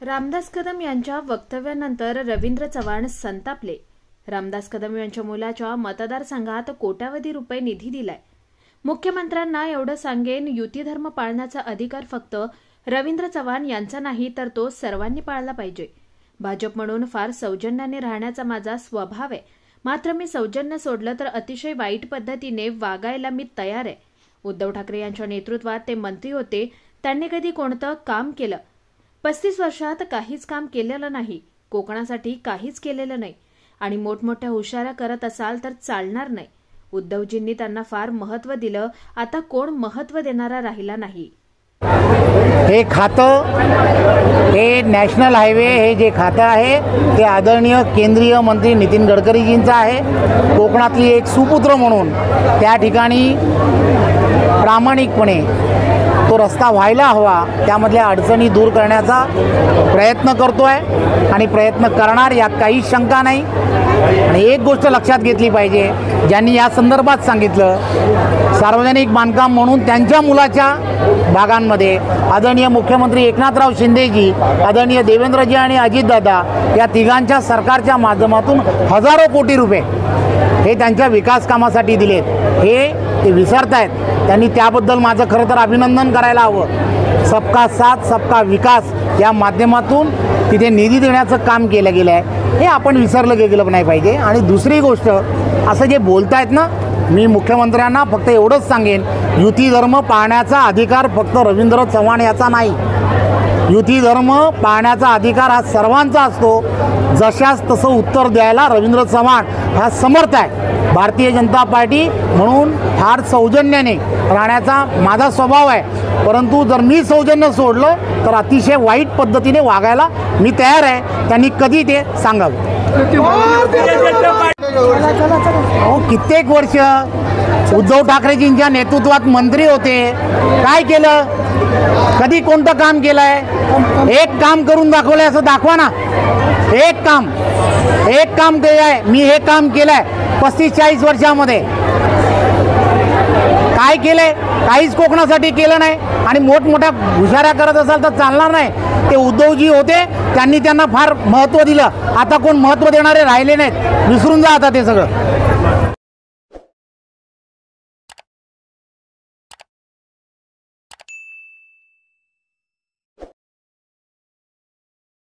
रामदास कदम यांच्या वक्तव्यानंतर रवींद्र चव्हाण संतापले। रामदास कदम यांच्या मुलाच्या मतदारसंघात कोट्यावधी रुपये निधी दिलाय। मुख्यमंत्र्यांना एवढं सांगेन, युती धर्म पाळण्याचा अधिकार फक्त रवींद्र चव्हाण यांचा नाही तर तो सर्वांनी पाळला पाहिजे। भाजप म्हणून फार सौजन्याने राहण्याचा माझा स्वभाव आहे, मात्र मी सौजन्य सोडलं तर अतिशय वाईट पद्धतीने वागायला मी तयार आहे। उद्धव ठाकरे यांच्या नेतृत्वात ते मंत्री होते, त्यांनी कधी कोणतं काम केलं? 35 वर्षात काहीच काम केलेलं नाही, कोकणासाठी काहीच केलेलं नाही आणि मोठमोठ्या हुशाऱ्या करत असाल तर चालणार नाही। उद्धवजींनी त्यांना फार महत्त्व दिलं, आता कोण महत्त्व देणारा राहिला नाही। हे खातं, हे नॅशनल हायवे, हे जे खातं आहे ते आदरणीय केंद्रीय मंत्री नितीन गडकरीजींचं आहे। कोकणातली एक सुपुत्र म्हणून त्या ठिकाणी प्रामाणिकपणे तो रस्ता व्हायला हवा, त्यामधल्या अडचणी दूर करण्याचा प्रयत्न करतोय आणि प्रयत्न करणार, यात काही शंका नाही। आणि एक गोष्ट लक्षात घेतली पाहिजे, ज्यांनी या संदर्भात सांगितलं, सार्वजनिक बांधकाम म्हणून त्यांच्या मुलाच्या भागांमध्ये आदरणीय मुख्यमंत्री एकनाथराव शिंदेजी, आदरणीय देवेंद्रजी आणि अजितदादा या तिघांच्या सरकारच्या माध्यमातून हजारो कोटी रुपये हे त्यांच्या विकास कामासाठी दिलेत, हे ते विसरतायत। त्यांनी त्याबद्दल माझं खरं तर अभिनंदन करायला हवं। सबका साथ सबका विकास या माध्यमातून तिथे निधी देण्याचं काम केलं गेलं आहे, हे आपण विसरलं गेलं नाही पाहिजे। आणि दुसरी गोष्ट, असं जे बोलतायत ना, मी मुख्यमंत्र्यांना फक्त एवढंच सांगेन, युती धर्म पाळण्याचा अधिकार फक्त रवींद्र चव्हाण याचा नाही, युती धर्म पाळण्याचा अधिकार हा सर्वांचा असतो। जशास तसं उत्तर द्यायला रवींद्र चव्हाण हा समर्थ आहे। भारतीय जनता पार्टी म्हणून फार सौजन्याने राहण्याचा माझा स्वभाव आहे, परंतु जर मी सौजन्य सोडलं तर अतिशय वाईट पद्धतीने वागायला मी तयार आहे। त्यांनी कधी ते सांगावं। कित्येक वर्ष उद्धव ठाकरेजींच्या नेतृत्वात मंत्री होते, काय केलं? कधी कोणतं काम केलंय? एक काम करून दाखवलंय असं दाखवा ना। एक काम केलंय, मी हे काम केलंय 35-40 वर्षामध्ये, काय केलंय? काहीच कोकणासाठी केलं नाही। आणि मोठमोठ्या हुशाऱ्या करत असाल तर चालणार नाही। ते उद्धवजी होते, त्यांनी त्यांना फार महत्त्व दिलं, आता कोण महत्त्व देणारे राहिले नाहीत, विसरून जा आता ते सगळं।